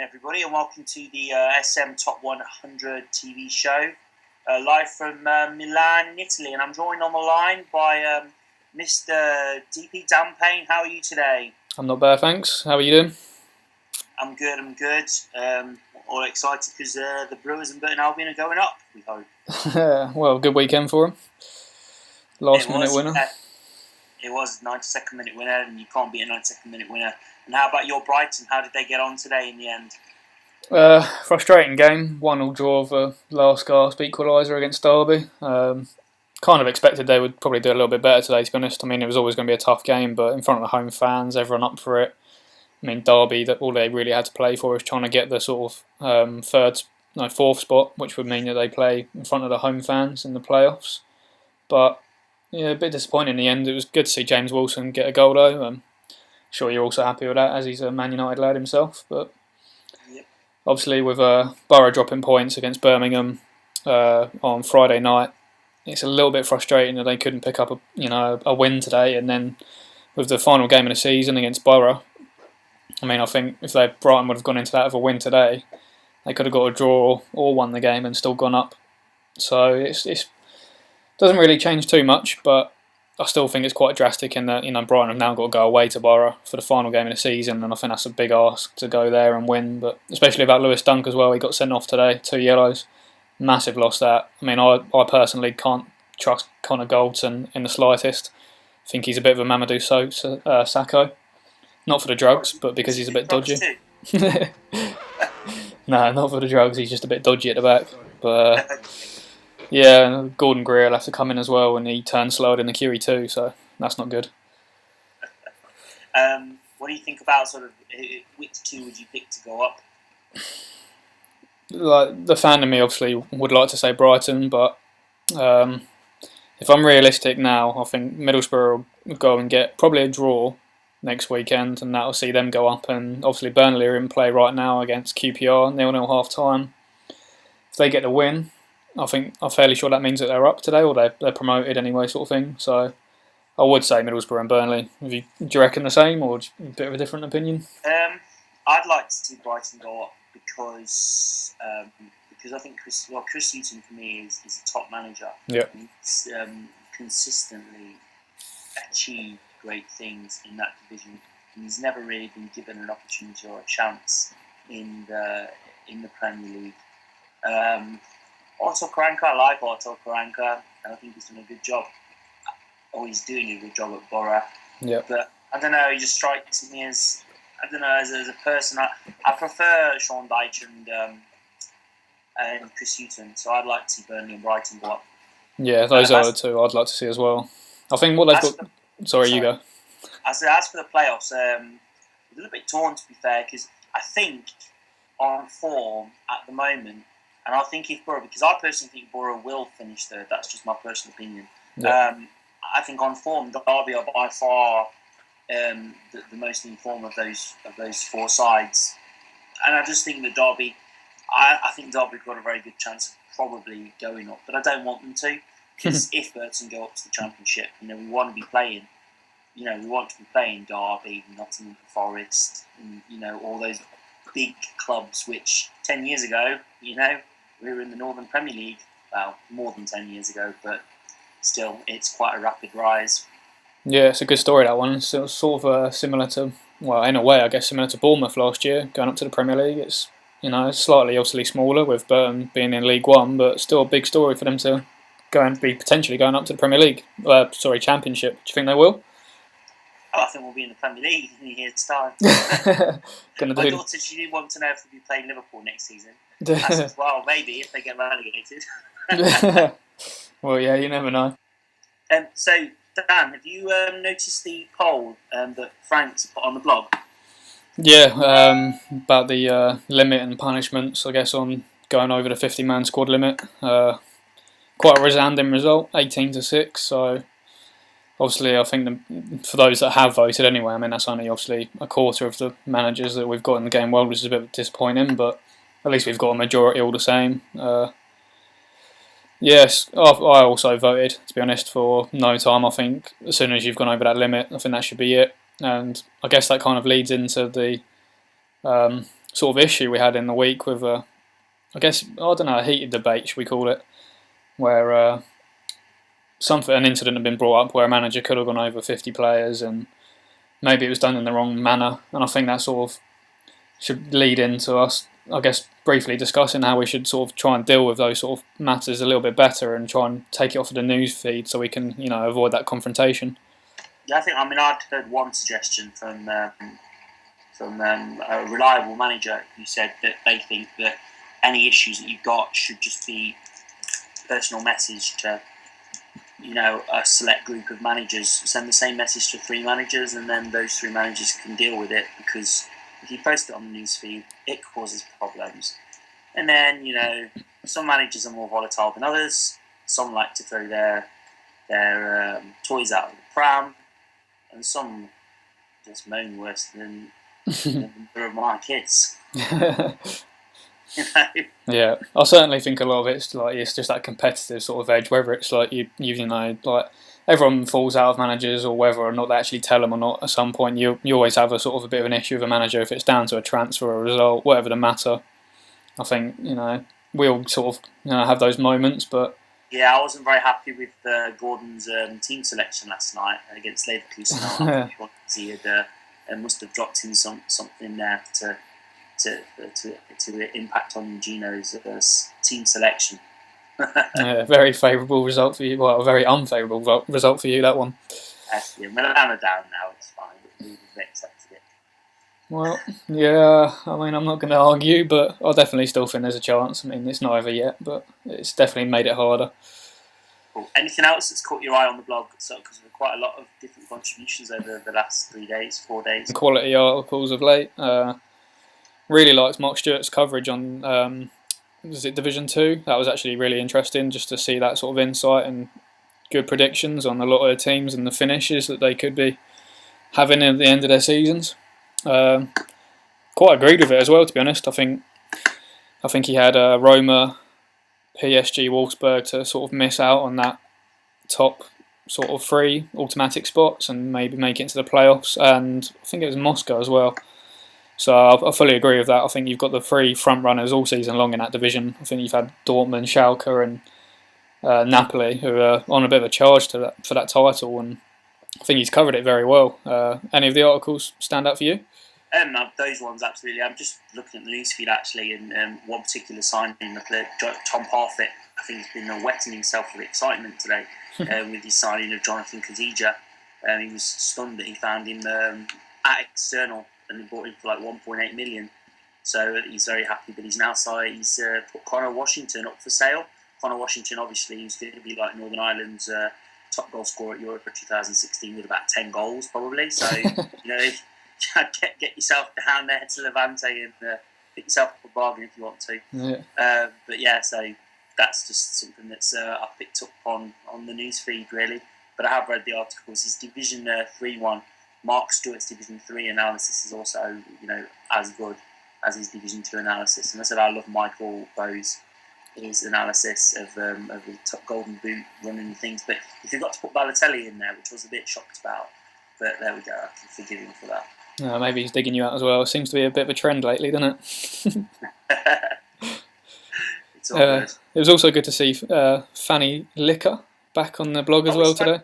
everybody, and welcome to the SM Top 100 TV show, live from Milan in Italy. And I'm joined on the line by Mr. DP Dan Payne. How are you today? I'm not bad, thanks. How are you doing? I'm good. All excited because the Brewers and Burton Albion are going up, we hope. Well, good weekend for them. Last minute winner. It was a 92nd minute winner, and you can't beat a 92nd minute winner. And how about your Brighton? How did they get on today in the end? Frustrating game. 1-1 draw of a last gasp equaliser against Derby. Kind of expected they would probably do a little bit better today, to be honest. I mean, it was always going to be a tough game, but in front of the home fans, everyone up for it. I mean, Derby, that all they really had to play for is trying to get the sort of fourth spot, which would mean that they play in front of the home fans in the playoffs. But yeah, a bit disappointing in the end. It was good to see James Wilson get a goal though. I'm sure you're also happy with that, as he's a Man United lad himself. But yep. Obviously, with Borough dropping points against Birmingham on Friday night, it's a little bit frustrating that they couldn't pick up a win today. And then with the final game of the season against Borough, I mean, I think if Brighton would have gone into that with a win today, they could have got a draw or won the game and still gone up. So it's doesn't really change too much, but I still think it's quite drastic in that Brighton have now got to go away to Borough for the final game of the season, and I think that's a big ask to go there and win. But especially about Lewis Dunk as well, he got sent off today, 2 yellows, massive loss that. I mean, I personally can't trust Connor Goldson in the slightest. I think he's a bit of a Mamadou Sakho, not for the drugs, but because he's a bit dodgy. No, not for the drugs. He's just a bit dodgy at the back, but. Yeah, Gordon Greer will have to come in as well, and he turned slowed in the QE too, so that's not good. What do you think about sort of which two would you pick to go up? Like the fan in me obviously would like to say Brighton, but if I'm realistic now, I think Middlesbrough will go and get probably a draw next weekend, and that'll see them go up. And obviously Burnley are in play right now against QPR, 0-0 half time. If they get the win, I'm fairly sure that means that they're up today, or they're promoted anyway, sort of thing. So I would say Middlesbrough and Burnley. Do you reckon the same, or a bit of a different opinion? I'd like to see Brighton go up because I think Chris Hughton for me is a top manager. Yeah. He's consistently achieved great things in that division, and he's never really been given an opportunity or a chance in the Premier League. Otto Karanka, I like Otto Karanka, and I think he's done a good job. Or he's doing a good job at Borough. Yeah. But I don't know, he just strikes me as a person. I prefer Sean Dyche and Chris Hughton, so I'd like to see Burnley and Brighton go up. Yeah, those are the two I'd like to see as well. I think what they've got. Sorry, you go. As for the playoffs, a little bit torn to be fair, because I think on form at the moment. And I think if Borough, because I personally think Borough will finish third, that's just my personal opinion. Yeah. I think on form, Derby are by far the most informed of those four sides. And I just think that Derby, I think Derby have got a very good chance of probably going up, but I don't want them to, because if Burton go up to the Championship, we want to be playing. We want to be playing Derby, Nottingham Forest, and all those big clubs which 10 years ago, we were in the Northern Premier League. Well, more than 10 years ago, but still, it's quite a rapid rise. Yeah, it's a good story, that one. It's sort of similar to, well, in a way, I guess, similar to Bournemouth last year, going up to the Premier League. It's, slightly obviously smaller with Burton being in League One, but still a big story for them to go and be potentially going up to the Premier League. Championship. Do you think they will? Oh, I think we'll be in the Premier League in a year's time. My daughter, she did want to know if we'll be playing Liverpool next season. I said, well, maybe if they get relegated. Well, yeah, you never know. So, Dan, have you noticed the poll that Frank's put on the blog? Yeah, about the limit and punishments, I guess, on going over the 50-man squad limit. Quite a resounding result, 18-6, so... Obviously, I think for those that have voted anyway, I mean, that's only obviously a quarter of the managers that we've got in the game world, which is a bit disappointing, but at least we've got a majority all the same. Yes, I also voted, to be honest, for no time. I think as soon as you've gone over that limit, I think that should be it. And I guess that kind of leads into the sort of issue we had in the week with, I guess, I don't know, a heated debate, should we call it, where an incident had been brought up where a manager could have gone over 50 players and maybe it was done in the wrong manner. And I think that sort of should lead into us, I guess, briefly discussing how we should sort of try and deal with those sort of matters a little bit better and try and take it off of the news feed so we can, avoid that confrontation. Yeah, I'd heard one suggestion from a reliable manager who said that they think that any issues that you've got should just be personal message to, a select group of managers. Send the same message to 3 managers, and then those 3 managers can deal with it. Because if you post it on the newsfeed, it causes problems. And then, some managers are more volatile than others. Some like to throw their toys out of the pram, and some just moan worse than my kids. Yeah, I certainly think a lot of it's just that competitive sort of edge. Whether it's like you everyone falls out of managers, or whether or not they actually tell them or not. At some point, you always have a sort of a bit of an issue with a manager if it's down to a transfer or a result, whatever the matter. I think we all sort of have those moments, but yeah, I wasn't very happy with Gordon's team selection last night against Leverkusen. He must have dropped in something there to impact on Gino's team selection. Yeah, very favourable result for you. Well, a very unfavourable result for you, that one. Yeah, Milan are down now. It's fine. We've accepted it. Well, yeah. I mean, I'm not going to argue, but I definitely still think there's a chance. I mean, it's not over yet, but it's definitely made it harder. Cool. Anything else that's caught your eye on the blog? So, because there were quite a lot of different contributions over the last 4 days. Quality articles of late. Really liked Mark Stewart's coverage on, was it Division 2? That was actually really interesting just to see that sort of insight and good predictions on a lot of the teams and the finishes that they could be having at the end of their seasons. Quite agreed with it as well, to be honest. I think he had Roma, PSG, Wolfsburg to sort of miss out on that top sort of 3 automatic spots and maybe make it into the playoffs, and I think it was Moscow as well. So I fully agree with that. I think you've got the 3 front runners all season long in that division. I think you've had Dortmund, Schalke and Napoli, who are on a bit of a charge for that title, and I think he's covered it very well. Any of the articles stand out for you? Those ones, absolutely. I'm just looking at the newsfeed actually, and one particular signing, Tom Parfit, I think he's been wetting himself with excitement today with his signing of Jonathan Kazija. He was stunned that he found him at external, and he bought him for like 1.8 million. So he's very happy, but he's put Connor Washington up for sale. Connor Washington, obviously, is going to be like Northern Ireland's top goal scorer at Europa 2016 with about 10 goals, probably. So, get yourself down there to Levante and pick yourself up a bargain if you want to. Yeah. But yeah, so that's just something that's I picked up on the newsfeed, really. But I have read the articles. His Division 3 one, Mark Stewart's Division 3 analysis is also, as good as his Division 2 analysis. And I said I love Michael Bowes, his analysis of the top Golden Boot running things. But if you've got to put Balotelli in there, which I was a bit shocked about, but there we go, I can forgive him for that. Maybe he's digging you out as well. It seems to be a bit of a trend lately, doesn't it? It's all good. It was also good to see Fanny Licker back on the blog as well today.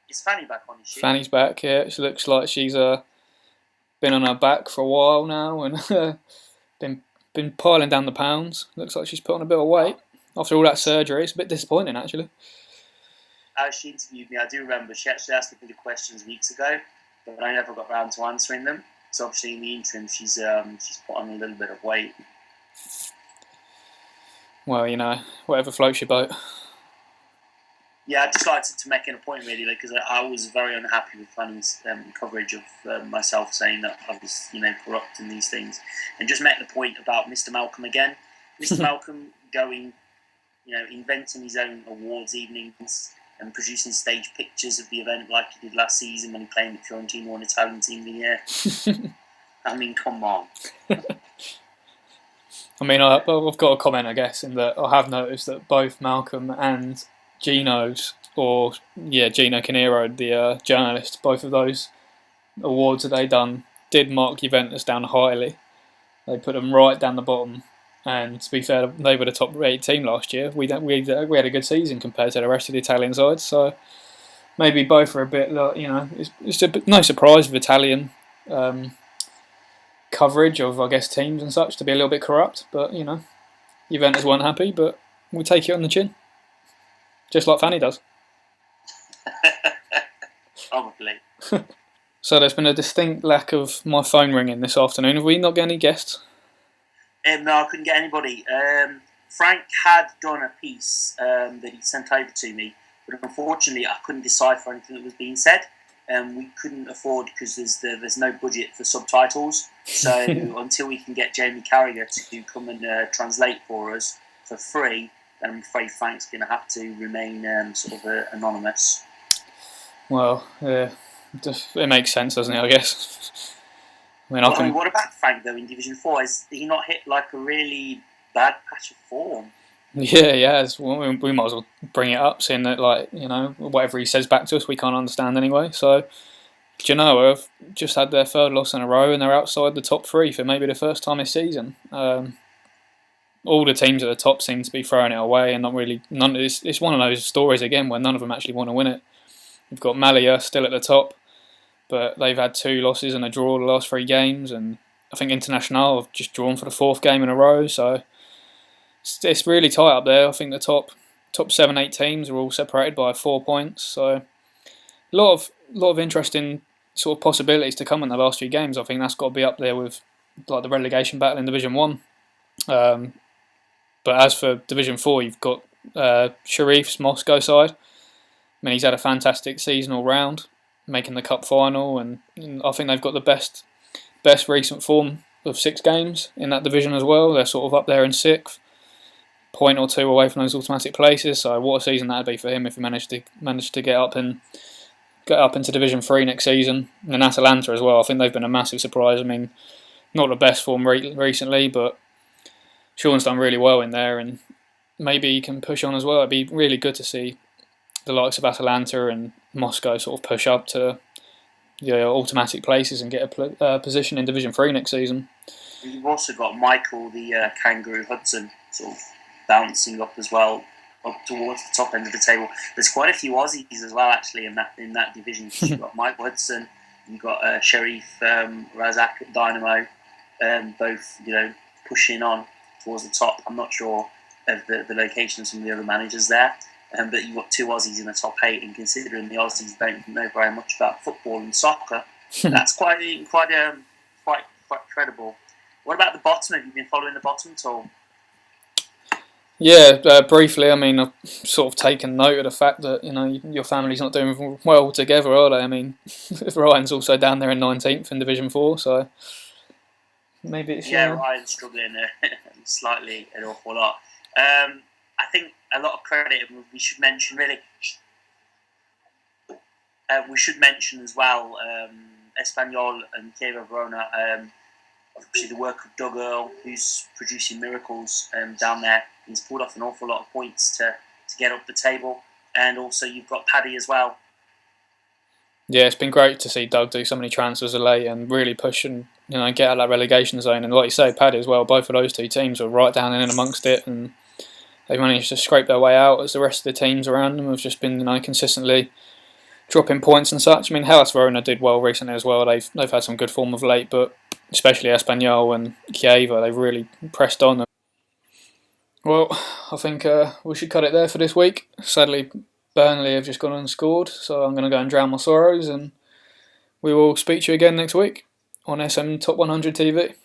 Is Fanny back on? Is she? Fanny's back, yeah. She looks like she's been on her back for a while now and been piling down the pounds. Looks like she's put on a bit of weight after all that surgery. It's a bit disappointing, actually. She interviewed me, I do remember. She actually asked me the questions weeks ago, but I never got round to answering them. So obviously in the interim, she's put on a little bit of weight. Well, whatever floats your boat. Yeah, I just like to make an point really, because I was very unhappy with Fanny's coverage of myself saying that I was, corrupt in these things, and just make the point about Mr. Malcolm again. Mr. Malcolm going, inventing his own awards evenings and producing stage pictures of the event like he did last season when he played at Fiorentina on Italian Team of the Year. I mean, come on. I mean, I've got a comment, I guess, in that I have noticed that both Malcolm and Gino Canero, the journalist, both of those awards that they done did mark Juventus down highly. They put them right down the bottom. And to be fair, they were the top 8 team last year. We had a good season compared to the rest of the Italian sides. So maybe both are a bit, it's no surprise with Italian coverage of, I guess, teams and such to be a little bit corrupt. But, Juventus weren't happy, but we take it on the chin. Just like Fanny does. Probably. So there's been a distinct lack of my phone ringing this afternoon. Have we not got any guests? No, I couldn't get anybody. Frank had done a piece that he sent over to me, but unfortunately I couldn't decipher anything that was being said. We couldn't afford, because there's no budget for subtitles. So until we can get Jamie Carragher to come and translate for us for free, then I'm afraid Frank's going to have to remain sort of anonymous. Well, yeah, it makes sense, doesn't it, I guess? What about Frank, though, in Division 4? Has he not hit like a really bad patch of form? Yeah, he has. Well, we might as well bring it up, seeing that, whatever he says back to us, we can't understand anyway. So, Genoa have just had their third loss in a row, and they're outside the top 3 for maybe the first time this season. All the teams at the top seem to be throwing it away, and it's one of those stories again where none of them actually want to win it. You've got Malia still at the top, but they've had 2 losses and a draw the last 3 games, and I think International have just drawn for the 4th game in a row, so it's really tight up there. I think the top 7-8 teams are all separated by 4 points, so a lot of interesting sort of possibilities to come in the last few games. I think that's got to be up there with like the relegation battle in Division 1. But as for Division 4, you've got Sharif's Moscow side. I mean, he's had a fantastic season all round, making the cup final, and I think they've got the best recent form of 6 games in that division as well. They're sort of up there in 6th, point or 2 away from those automatic places. So what a season that'd be for him if he managed to get up into Division 3 next season. And Atalanta as well. I think they've been a massive surprise. I mean, not the best form recently, but Sean's done really well in there, and maybe he can push on as well. It'd be really good to see the likes of Atalanta and Moscow sort of push up to automatic places and get a position in Division 3 next season. You've also got Michael, the Kangaroo Hudson, sort of bouncing up as well, up towards the top end of the table. There's quite a few Aussies as well, actually, in that division. You've got Mike Hudson, you've got Sharif Razak at Dynamo, both pushing on towards the top. I'm not sure of the location of some of the other managers there. But you've got 2 Aussies in the top 8, and considering the Aussies don't know very much about football and soccer, that's quite credible. What about the bottom? Have you been following the bottom at all? Yeah, briefly. I mean, I've sort of taken note of the fact that your family's not doing well together, are they? I mean, Ryan's also down there in 19th in Division 4, so maybe it's Ryan's struggling slightly an awful lot. I think a lot of credit we should mention as well Espanyol and Chievo Verona. Obviously, the work of Doug Earl, who's producing miracles down there. He's pulled off an awful lot of points to get up the table, and also you've got Paddy as well. Yeah, it's been great to see Doug do so many transfers of late and really push and get out of that relegation zone. And like you say, Paddy as well. Both of those 2 teams are right down in amongst it, and they've managed to scrape their way out as the rest of the teams around them have just been consistently dropping points and such. I mean, Hellas Verona did well recently as well. They've had some good form of late, but especially Espanyol and Chievo, they've really pressed on. Well, I think we should cut it there for this week. Sadly, Burnley have just gone and scored, so I'm going to go and drown my sorrows, and we will speak to you again next week on SM Top 100 TV.